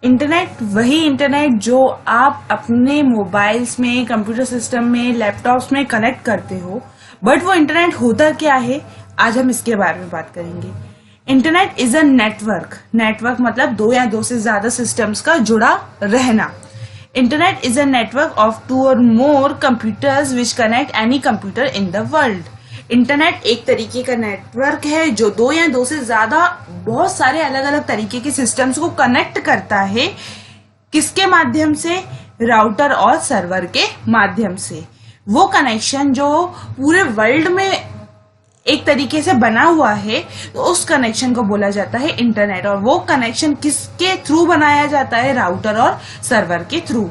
Internet वही internet जो आप अपने मोबाइल्स में, कंप्यूटर सिस्टम में, लैपटॉप्स में कनेक्ट करते हो। बट वो इंटरनेट होता क्या है, आज हम इसके बारे में बात करेंगे। इंटरनेट इज अ नेटवर्क मतलब दो या दो से ज्यादा सिस्टम्स का जुड़ा रहना। Internet is a network of 2 or more computers which connect any computer in the world। Internet एक तरीके का नेटवर्क है जो दो या दो से ज्यादा बहुत सारे अलग अलग तरीके के सिस्टम्स को कनेक्ट करता है। किसके माध्यम से? राउटर और सर्वर के माध्यम से। वो कनेक्शन जो पूरे वर्ल्ड में एक तरीके से बना हुआ है, तो उस कनेक्शन को बोला जाता है इंटरनेट। और वो कनेक्शन किसके थ्रू बनाया जाता है? राउटर और सर्वर के through.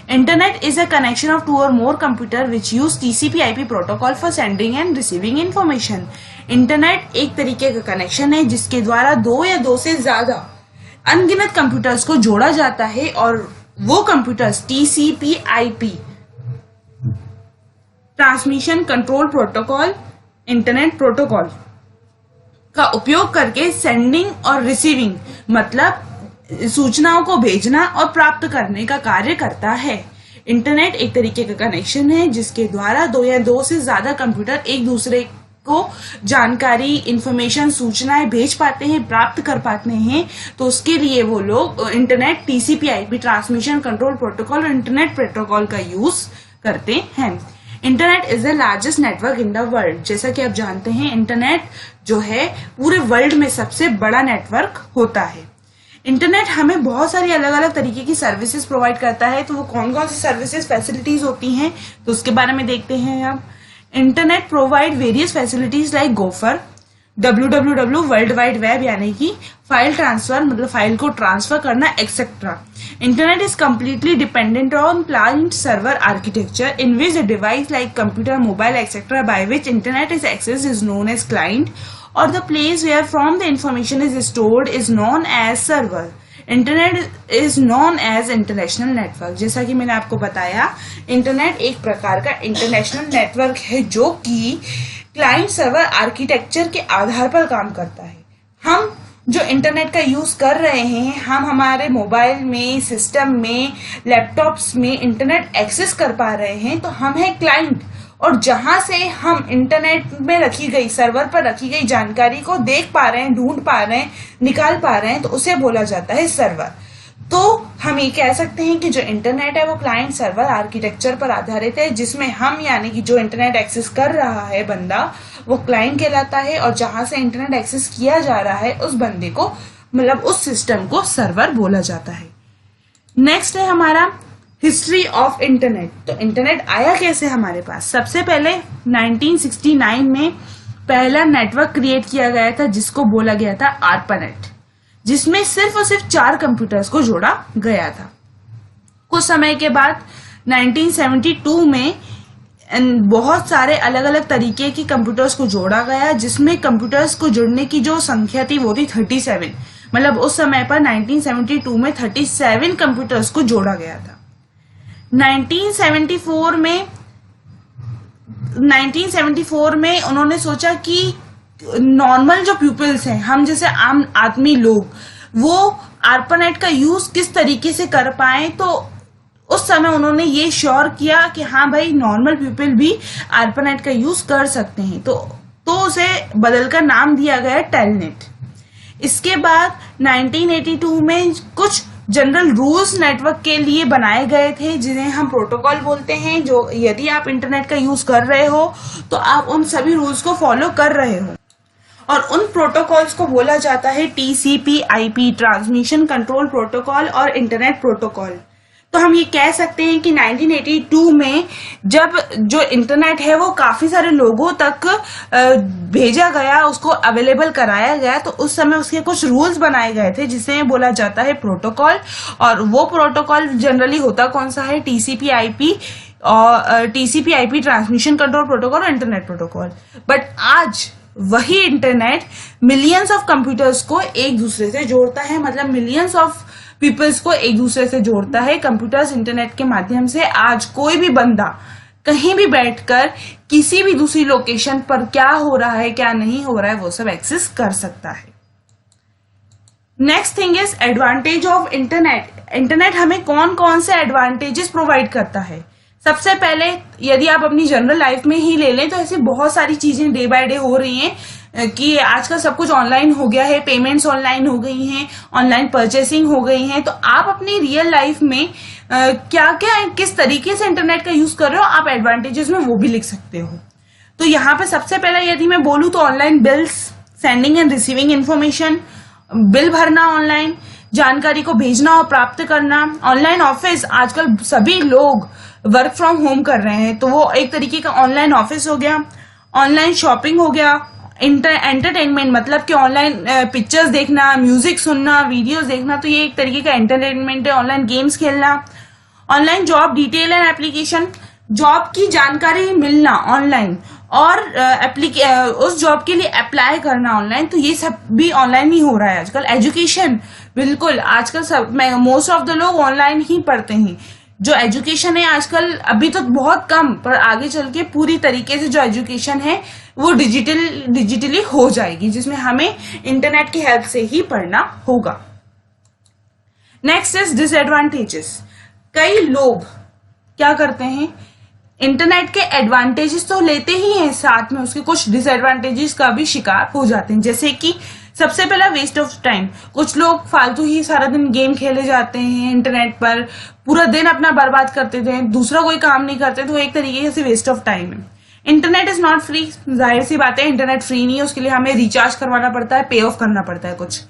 Internet is a connection of 2 or more computer which use TCP/IP protocol for sending and receiving information। Internet एक तरीके का कनेक्शन है जिसके द्वारा दो या दो से ज्यादा अनगिनत कंप्यूटर्स को जोड़ा जाता है, और वो computers TCP/IP transmission control protocol, internet protocol का उपयोग करके सेंडिंग और रिसीविंग मतलब सूचनाओं को भेजना और प्राप्त करने का कार्य करता है। इंटरनेट एक तरीके का कनेक्शन है जिसके द्वारा दो या दो से ज्यादा कंप्यूटर एक दूसरे को जानकारी, इंफॉर्मेशन, सूचनाएं भेज पाते हैं, प्राप्त कर पाते हैं। तो उसके लिए वो लोग internet TCP/IP transmission control protocol और इंटरनेट प्रोटोकॉल का यूज करते हैं। Internet is the largest network in the world. जैसा कि आप जानते हैं, इंटरनेट जो है पूरे वर्ल्ड में सबसे बड़ा नेटवर्क होता है। इंटरनेट हमें बहुत सारी अलग अलग तरीके की सर्विसेज प्रोवाइड करता है। तो वो कौन कौन सी सर्विसेज, फैसिलिटीज होती हैं, तो उसके बारे में देखते हैं अब। Internet provide various facilities like gopher, www world wide web यानी कि फाइल ट्रांसफर मतलब फाइल को ट्रांसफर करना, etcetera. Internet is completely dependent on client server architecture in which the device like computer, mobile etcetera by which internet is access is known as client, or the place where from the information is stored is known as server। Internet is known as international network. जैसा कि मैंने आपको बताया, internet एक प्रकार का international network है जो कि क्लाइंट सर्वर आर्किटेक्चर के आधार पर काम करता है। हम जो इंटरनेट का यूज कर रहे हैं, हम हमारे मोबाइल में, सिस्टम में, लैपटॉप्स में इंटरनेट एक्सेस कर पा रहे हैं, तो हम है क्लाइंट। और जहां से हम इंटरनेट में रखी गई, सर्वर पर रखी गई जानकारी को देख पा रहे हैं, ढूंढ पा रहे हैं, निकाल पा रहे हैं, तो उसे बोला जाता है सर्वर। तो हम ये कह सकते हैं कि जो इंटरनेट है वो क्लाइंट सर्वर आर्किटेक्चर पर आधारित है, जिसमें हम यानी कि जो इंटरनेट एक्सेस कर रहा है बंदा, वो क्लाइंट कहलाता है, और जहां से इंटरनेट एक्सेस किया जा रहा है उस बंदे को मतलब उस सिस्टम को सर्वर बोला जाता है। नेक्स्ट है हमारा हिस्ट्री ऑफ इंटरनेट। तो इंटरनेट आया कैसे हमारे पास? सबसे पहले 1969 में पहला नेटवर्क क्रिएट किया गया था जिसको बोला गया था ARPANET, जिसमें सिर्फ और सिर्फ 4 कंप्यूटर्स को जोड़ा गया था। कुछ समय के बाद 1972 में बहुत सारे अलग अलग तरीके के कंप्यूटर्स को जोड़ा गया, जिसमें कंप्यूटर्स को जुड़ने की जो संख्या थी वो थी 37। मतलब उस समय पर 1972 में 37 कंप्यूटर्स को जोड़ा गया था। 1974 में उन्होंने सोचा कि नॉर्मल जो पीपल्स हैं, हम जैसे आम आदमी लोग, वो ARPANET का यूज किस तरीके से कर पाए। तो उस समय उन्होंने ये श्योर किया कि हाँ भाई, नॉर्मल पीपल भी ARPANET का यूज कर सकते हैं। तो उसे बदलकर नाम दिया गया टेलनेट। इसके बाद 1982 में कुछ जनरल रूल्स नेटवर्क के लिए बनाए गए थे, जिन्हें हम प्रोटोकॉल बोलते हैं। जो यदि आप इंटरनेट का यूज कर रहे हो तो आप उन सभी रूल्स को फॉलो कर रहे हो, और उन प्रोटोकॉल्स को बोला जाता है TCP/IP ट्रांसमिशन कंट्रोल प्रोटोकॉल और इंटरनेट प्रोटोकॉल। तो हम ये कह सकते हैं कि 1982 में जब जो इंटरनेट है वो काफी सारे लोगों तक भेजा गया, उसको अवेलेबल कराया गया, तो उस समय उसके कुछ रूल्स बनाए गए थे जिसे बोला जाता है प्रोटोकॉल। और वो प्रोटोकॉल जनरली होता कौन सा है? TCP/IP और TCP/IP ट्रांसमिशन कंट्रोल प्रोटोकॉल और इंटरनेट प्रोटोकॉल। बट आज वही इंटरनेट मिलियंस ऑफ कंप्यूटर्स को एक दूसरे से जोड़ता है, मतलब मिलियंस ऑफ पीपल्स को एक दूसरे से जोड़ता है। कंप्यूटर्स इंटरनेट के माध्यम से आज कोई भी बंदा कहीं भी बैठकर किसी भी दूसरी लोकेशन पर क्या हो रहा है, क्या नहीं हो रहा है, वो सब एक्सेस कर सकता है। Next thing is advantage of internet. Internet हमें कौन कौन से एडवांटेजेस प्रोवाइड करता है। सबसे पहले यदि आप अपनी जनरल लाइफ में ही ले लें तो ऐसी बहुत सारी चीजें डे बाय डे हो रही हैं कि आजकल सब कुछ ऑनलाइन हो गया है, पेमेंट्स ऑनलाइन हो गई हैं, ऑनलाइन परचेसिंग हो गई हैं। तो आप अपनी रियल लाइफ में क्या क्या किस तरीके से इंटरनेट का यूज कर रहे हो, आप एडवांटेजेस में वो भी लिख सकते हो। तो यहाँ पे सबसे पहले यदि मैं बोलूँ तो online bills, sending end receiving information, bill भरना ऑनलाइन, जानकारी को भेजना और प्राप्त करना, ऑनलाइन ऑफिस, आजकल सभी लोग वर्क फ्रॉम होम कर रहे हैं तो वो एक तरीके का ऑनलाइन ऑफिस हो गया, ऑनलाइन शॉपिंग हो गया, एंटरटेनमेंट मतलब कि ऑनलाइन पिक्चर्स देखना, म्यूजिक सुनना, वीडियोस देखना, तो ये एक तरीके का एंटरटेनमेंट है, ऑनलाइन गेम्स खेलना, online job detail and application, job की जानकारी मिलना ऑनलाइन और उस जॉब के लिए अप्लाई करना ऑनलाइन, तो ये सब भी ऑनलाइन ही हो रहा है आजकल। एजुकेशन, बिल्कुल आजकल सब मोस्ट ऑफ द लोग ऑनलाइन ही पढ़ते हैं। जो एजुकेशन है आजकल अभी तो बहुत कम, पर आगे चल के पूरी तरीके से जो एजुकेशन है वो डिजिटली हो जाएगी, जिसमें हमें इंटरनेट की हेल्प से ही पढ़ना होगा। Next is disadvantages. कई लोग क्या करते हैं, इंटरनेट के एडवांटेजेस तो लेते ही हैं, साथ में उसके कुछ डिसएडवांटेजेस का भी शिकार हो जाते हैं। जैसे कि सबसे पहला वेस्ट ऑफ टाइम। कुछ लोग फालतू ही सारा दिन गेम खेले जाते हैं इंटरनेट पर, पूरा दिन अपना बर्बाद करते थे, दूसरा कोई काम नहीं करते, तो एक तरीके से वेस्ट ऑफ टाइम है। इंटरनेट इज नॉट फ्री, जाहिर सी बात है इंटरनेट फ्री नहीं है, उसके लिए हमें रिचार्ज करवाना पड़ता है, पे ऑफ करना पड़ता है कुछ।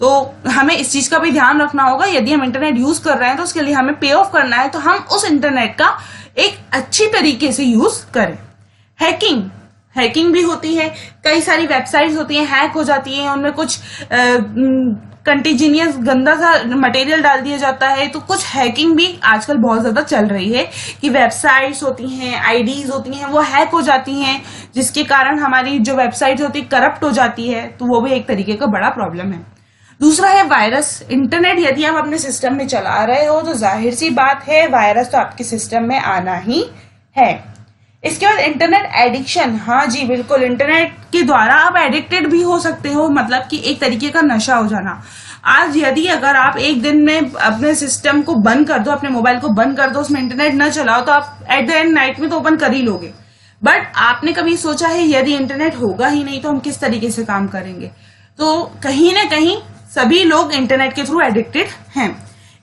तो हमें इस चीज का भी ध्यान रखना होगा, यदि हम इंटरनेट यूज कर रहे हैं तो उसके लिए हमें पे ऑफ करना है, तो हम उस इंटरनेट का एक अच्छी तरीके से यूज करें। हैकिंग भी होती है, कई सारी वेबसाइट्स होती हैं, हैक हो जाती हैं, उनमें कुछ कंटिन्यूअस गंदा सा मटेरियल डाल दिया जाता है, तो कुछ हैकिंग भी आजकल बहुत ज्यादा चल रही है कि वेबसाइट्स होती हैं, आईडीज होती हैं, वो हैक हो जाती हैं, जिसके कारण हमारी जो वेबसाइट्स होती है करप्ट हो जाती है, तो वो भी एक तरीके का बड़ा प्रॉब्लम है। दूसरा है वायरस। इंटरनेट यदि आप अपने सिस्टम में चला रहे हो तो जाहिर सी बात है वायरस तो आपके सिस्टम में आना ही है। इसके बाद इंटरनेट एडिक्शन। हाँ जी बिल्कुल, इंटरनेट के द्वारा आप एडिक्टेड भी हो सकते हो, मतलब कि एक तरीके का नशा हो जाना। आज यदि अगर आप एक दिन में अपने सिस्टम को बंद कर दो, अपने मोबाइल को बंद कर दो, उसमें इंटरनेट न चलाओ, तो आप एट द एंड नाइट में तो ओपन कर ही लोगे। बट आपने कभी सोचा है यदि इंटरनेट होगा ही नहीं तो हम किस तरीके से काम करेंगे? तो कहीं ना कहीं सभी लोग इंटरनेट के थ्रू एडिक्टेड हैं।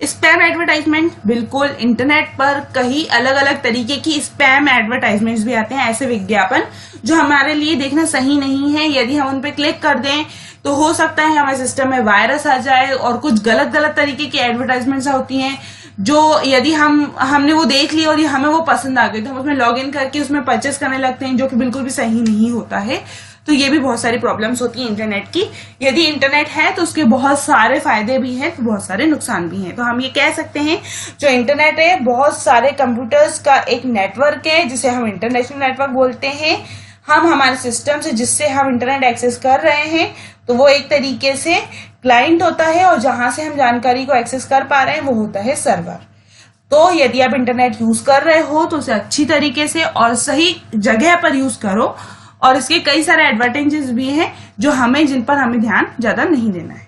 स्पैम एडवर्टाइजमेंट, बिल्कुल इंटरनेट पर कई अलग अलग तरीके की स्पैम एडवर्टाइजमेंट्स भी आते हैं, ऐसे विज्ञापन जो हमारे लिए देखना सही नहीं है। यदि हम उन पे क्लिक कर दें तो हो सकता है हमारे सिस्टम में वायरस आ जाए, और कुछ गलत तरीके की एडवर्टाइजमेंट्स होती हैं जो यदि हमने वो देख ली और हमें वो पसंद आ गई तो हम उसमें लॉग इन करके उसमें परचेस करने लगते हैं, जो कि बिल्कुल भी सही नहीं होता है। तो ये भी बहुत सारी प्रॉब्लम्स होती हैं इंटरनेट की। यदि इंटरनेट है तो उसके बहुत सारे फायदे भी हैं तो बहुत सारे नुकसान भी हैं। तो हम ये कह सकते हैं जो इंटरनेट है बहुत सारे कंप्यूटर्स का एक नेटवर्क है, जिसे हम इंटरनेशनल नेटवर्क बोलते हैं। हम हमारे सिस्टम से जिससे हम इंटरनेट एक्सेस कर रहे हैं तो वो एक तरीके से क्लाइंट होता है, और जहां से हम जानकारी को एक्सेस कर पा रहे हैं वो होता है सर्वर। तो यदि आप इंटरनेट यूज कर रहे हो तो उसे अच्छी तरीके से और सही जगह पर यूज करो, और इसके कई सारे एडवांटेजेस भी हैं जो जिन पर हमें ध्यान ज्यादा नहीं देना है।